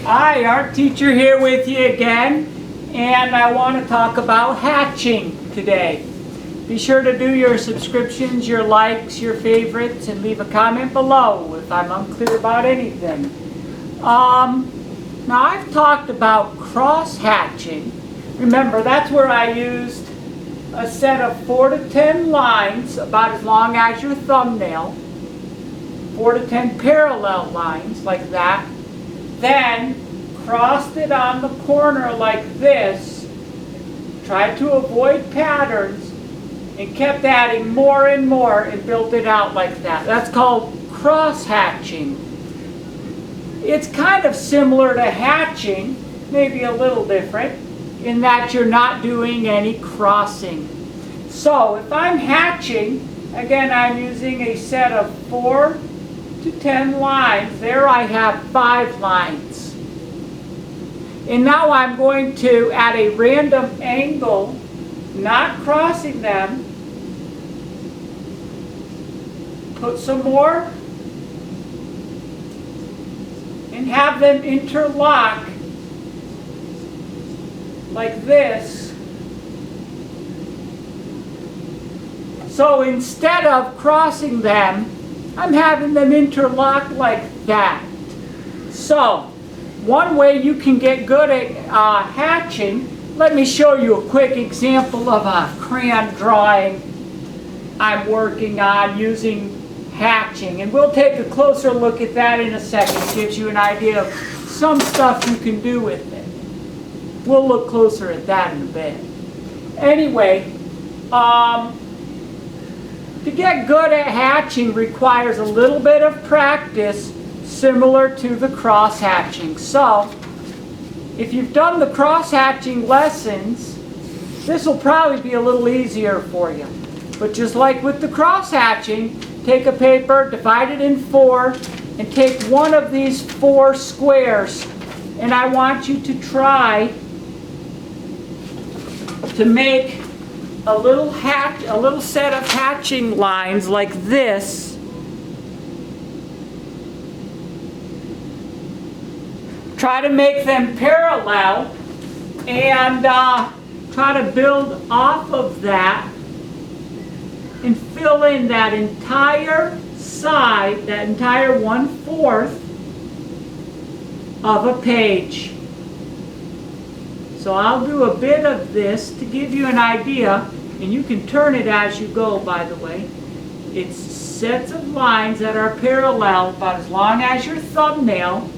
Hi, art teacher here with you again, and I want to talk about hatching today. Be sure to do your subscriptions, your likes, your favorites, and leave a comment below if I'm unclear about anything. Now I've talked about cross hatching. Remember, that's where I used a set of 4 to 10 lines about as long as your thumbnail, 4 to 10 parallel lines like that, then crossed it on the corner like this, tried to avoid patterns, and kept adding more and more and built it out like that. That's called cross hatching. It's kind of similar to hatching, maybe a little different, in that you're not doing any crossing. So if I'm hatching, again I'm using a set of 4 to 10 lines. There I have 5 lines. And now I'm going to, at a random angle, not crossing them, put some more and have them interlock like this. So instead of crossing them, I'm having them interlock like that. So one way you can get good at hatching, let me show you a quick example of a crayon drawing I'm working on using hatching. And we'll take a closer look at that in a second. It gives you an idea of some stuff you can do with it. We'll look closer at that in a bit. Anyway, to get good at hatching requires a little bit of practice, similar to the cross hatching. So, if you've done the cross hatching lessons, this will probably be a little easier for you. But just like with the cross hatching, take a paper, divide it in 4, and take one of these 4 squares. And I want you to try to make a little set of hatching lines like this. Try to make them parallel and try to build off of that and fill in that entire side, that entire 1/4 of a page. So I'll do a bit of this to give you an idea, and you can turn it as you go, by the way. It's sets of lines that are parallel about as long as your thumbnail.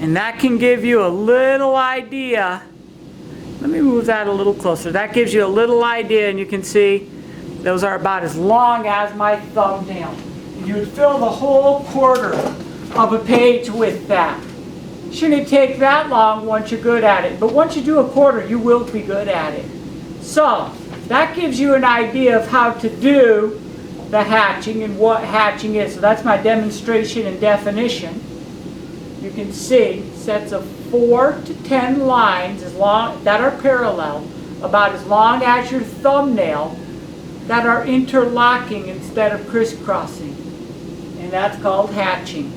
And that can give you a little idea. Let me move that a little closer. That gives you a little idea, and you can see those are about as long as my thumbnail. And you would fill the whole quarter of a page with that. Shouldn't take that long once you're good at it, but once you do a quarter, you will be good at it. So that gives you an idea of how to do the hatching and what hatching is. So that's my demonstration and definition. You can see sets of 4 to 10 lines that are parallel, about as long as your thumbnail, that are interlocking instead of crisscrossing. And that's called hatching.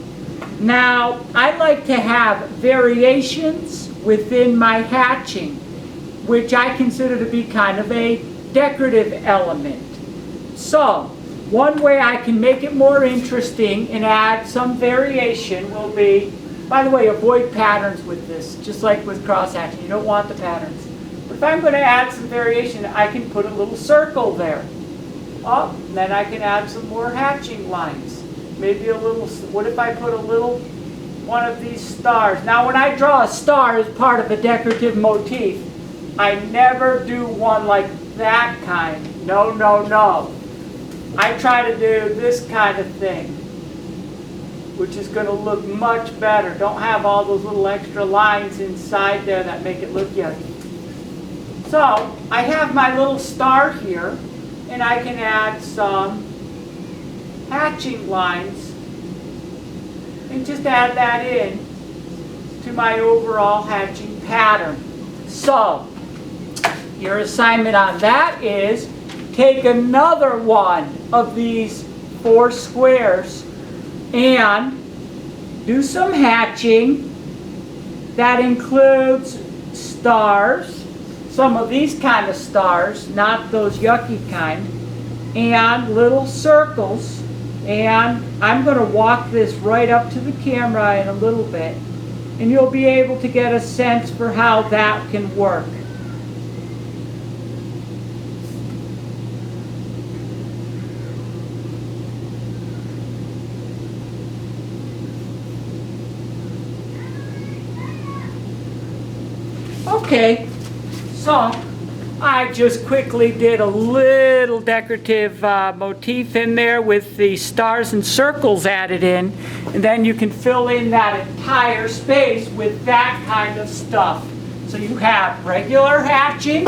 Now, I like to have variations within my hatching, which I consider to be kind of a decorative element. So, one way I can make it more interesting and add some variation will be, by the way, avoid patterns with this, just like with cross hatching. You don't want the patterns. But if I'm going to add some variation, I can put a little circle there. Oh, and then I can add some more hatching lines. Maybe a little, what if I put a little, one of these stars? Now when I draw a star as part of a decorative motif, I never do one like that kind. No, no, no. I try to do this kind of thing, which is going to look much better. Don't have all those little extra lines inside there that make it look yucky. So I have my little star here, and I can add some hatching lines and just add that in to my overall hatching pattern. So your assignment on that is take another one of these 4 squares and do some hatching. That includes stars, some of these kind of stars, not those yucky kind, and little circles. And I'm going to walk this right up to the camera in a little bit, and you'll be able to get a sense for how that can work. Okay, so I just quickly did a little decorative motif in there with the stars and circles added in, and then you can fill in that entire space with that kind of stuff. So you have regular hatching,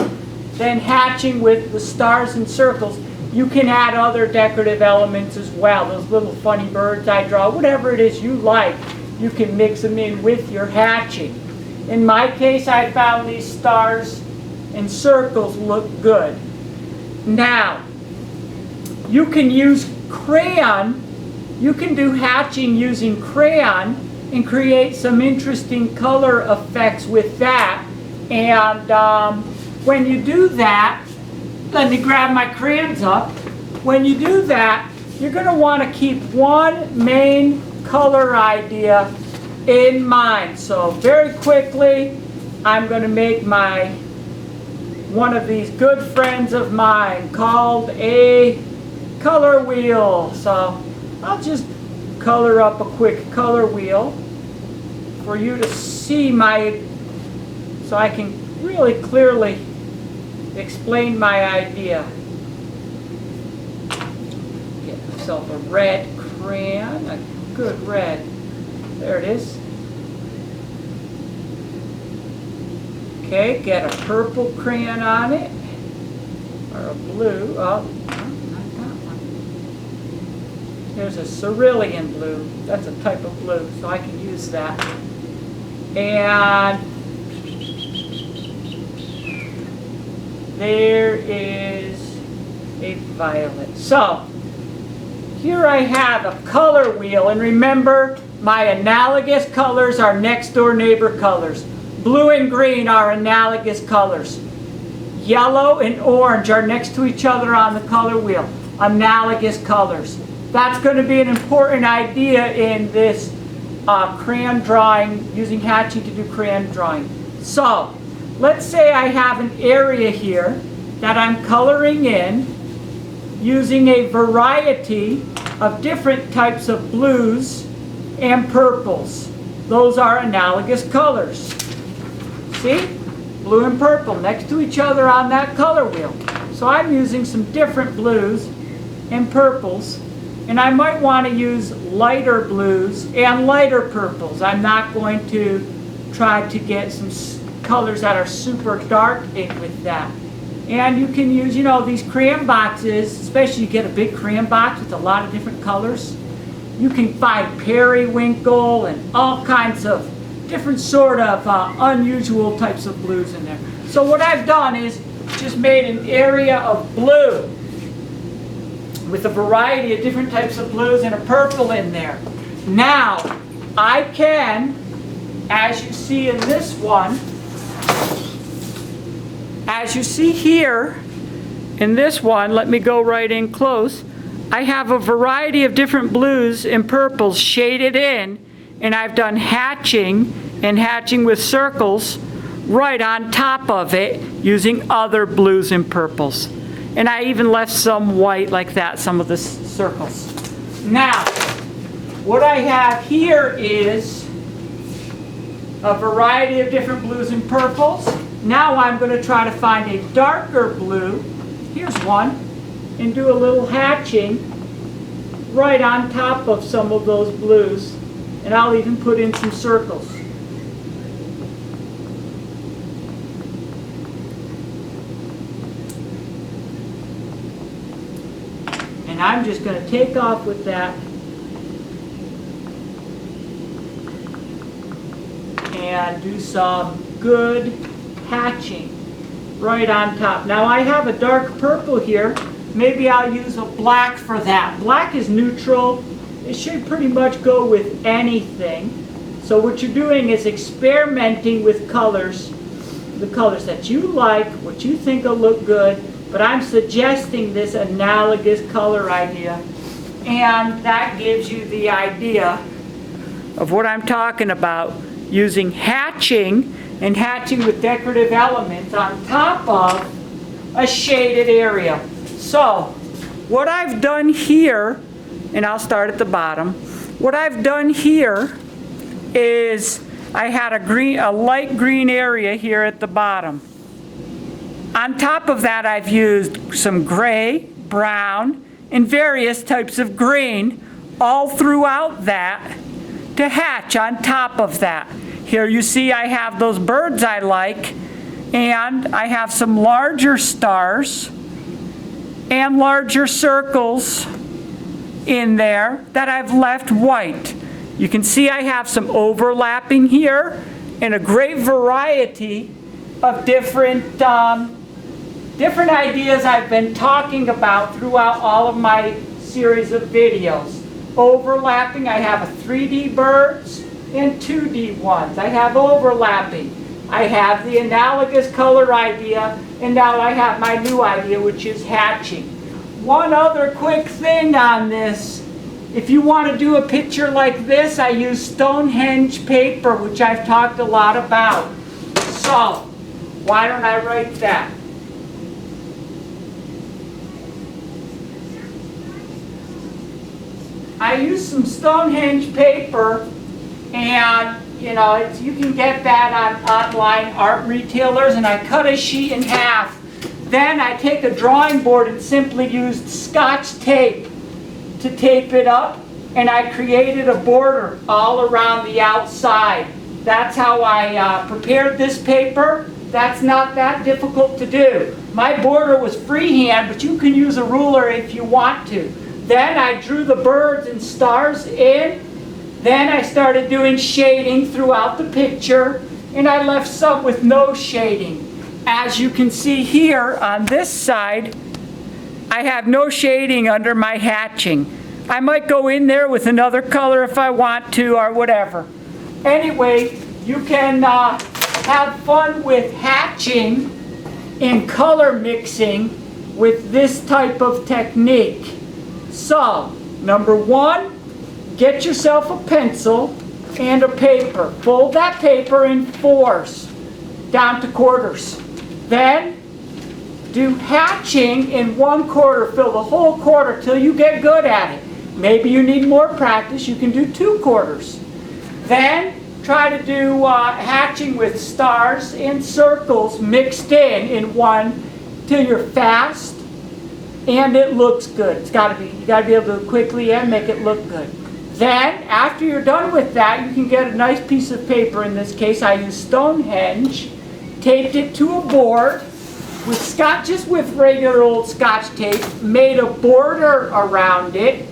then hatching with the stars and circles. You can add other decorative elements as well, those little funny birds I draw, whatever it is you like, you can mix them in with your hatching. In my case, I found these stars and circles look good. Now, you can use crayon. You can do hatching using crayon and create some interesting color effects with that. And when you do that, let me grab my crayons up. When you do that, you're going to want to keep one main color idea in mind. So very quickly, I'm going to make one of these good friends of mine called a color wheel. So I'll just color up a quick color wheel for you to see so I can really clearly explain my idea. Get myself a red crayon, a good red. There it is. Okay, get a purple crayon on it, or a blue. Oh, no, not that one. There's a cerulean blue. That's a type of blue, so I can use that. And there is a violet. So here I have a color wheel, and remember, my analogous colors are next door neighbor colors. Blue and green are analogous colors. Yellow and orange are next to each other on the color wheel. Analogous colors. That's going to be an important idea in this crayon drawing, using hatching to do crayon drawing. So, let's say I have an area here that I'm coloring in using a variety of different types of blues and purples. Those are analogous colors. See? Blue and purple next to each other on that color wheel. So I'm using some different blues and purples, and I might want to use lighter blues and lighter purples. I'm not going to try to get some colors that are super dark in with that. And you can use, these crayon boxes, especially you get a big crayon box with a lot of different colors. You can find periwinkle and all kinds of different sort of unusual types of blues in there. So what I've done is just made an area of blue with a variety of different types of blues and a purple in there. Now, I can, as you see in this one, as you see here in this one, let me go right in close, I have a variety of different blues and purples shaded in, and I've done hatching and hatching with circles right on top of it using other blues and purples. And I even left some white like that, some of the circles. Now, what I have here is a variety of different blues and purples. Now I'm going to try to find a darker blue. Here's one. And do a little hatching right on top of some of those blues. And I'll even put in some circles. And I'm just going to take off with that and do some good hatching right on top. Now I have a dark purple here, maybe I'll use a black for that. Black is neutral. It should pretty much go with anything. So what you're doing is experimenting with colors, the colors that you like, what you think will look good, but I'm suggesting this analogous color idea, and that gives you the idea of what I'm talking about, using hatching and hatching with decorative elements on top of a shaded area. So what I've done here, and I'll start at the bottom, what I've done here is I had a light green area here at the bottom. On top of that, I've used some gray, brown, and various types of green all throughout that to hatch on top of that. Here you see I have those birds I like, and I have some larger stars and larger circles in there that I've left white. You can see I have some overlapping here and a great variety of different ideas I've been talking about throughout all of my series of videos. Overlapping, I have a 3D birds and 2D ones. I have overlapping. I have the analogous color idea, and now I have my new idea, which is hatching. One other quick thing on this. If you want to do a picture like this, I use Stonehenge paper, which I've talked a lot about. So, why don't I write that? I use some Stonehenge paper, and you can get that on online art retailers, and I cut a sheet in half. Then I take a drawing board and simply used Scotch tape to tape it up, and I created a border all around the outside. That's how I prepared this paper. That's not that difficult to do. My border was freehand, but you can use a ruler if you want to. Then I drew the birds and stars in. Then I started doing shading throughout the picture, and I left some with no shading. As you can see here on this side, I have no shading under my hatching. I might go in there with another color if I want to, or whatever. Anyway, you can have fun with hatching and color mixing with this type of technique. So, number one, get yourself a pencil and a paper. Fold that paper in fours down to quarters. Then do hatching in 1/4. Fill the whole quarter till you get good at it. Maybe you need more practice. You can do 2/4. Then try to do hatching with stars and circles mixed in one till you're fast and it looks good. You gotta be able to quickly and make it look good. Then after you're done with that, you can get a nice piece of paper. In this case, I used Stonehenge, taped it to a board with just with regular old Scotch tape, made a border around it,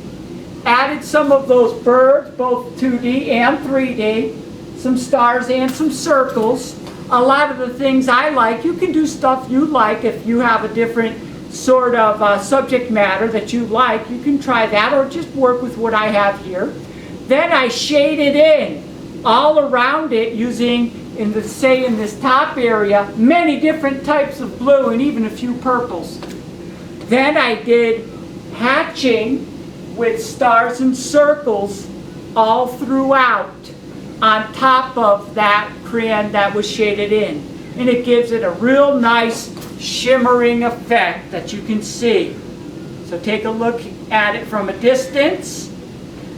added some of those birds, both 2D and 3D, some stars and some circles. A lot of the things I like, you can do stuff you like. If you have a different sort of subject matter that you like, you can try that, or just work with what I have here. Then I shaded in all around it using, in this top area, many different types of blue and even a few purples. Then I did hatching with stars and circles all throughout on top of that crayon that was shaded in. And it gives it a real nice shimmering effect that you can see. So take a look at it from a distance.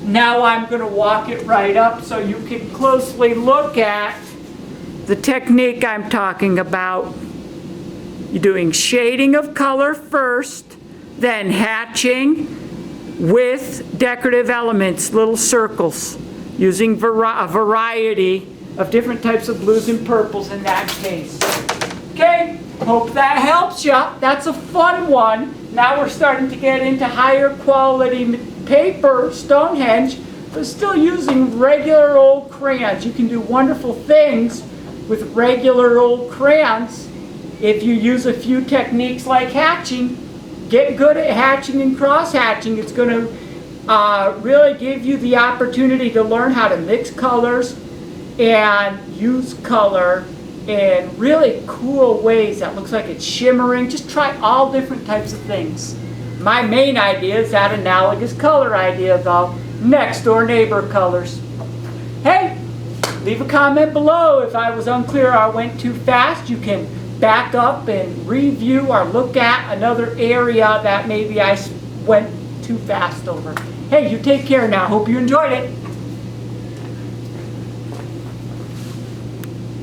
Now I'm going to walk it right up so you can closely look at the technique I'm talking about. You're doing shading of color first, then hatching with decorative elements, little circles, using a variety of different types of blues and purples in that case. Okay, hope that helps you. That's a fun one. Now we're starting to get into higher quality paper, Stonehenge, but still using regular old crayons. You can do wonderful things with regular old crayons if you use a few techniques like hatching get good at hatching and cross hatching. It's going to really give you the opportunity to learn how to mix colors and use color in really cool ways that looks like it's shimmering. Just try all different types of things. My main idea is that analogous color idea though, next door neighbor colors. Hey, leave a comment below if I was unclear or I went too fast. You can back up and review or look at another area that maybe I went too fast over. Hey, you take care now. Hope you enjoyed it.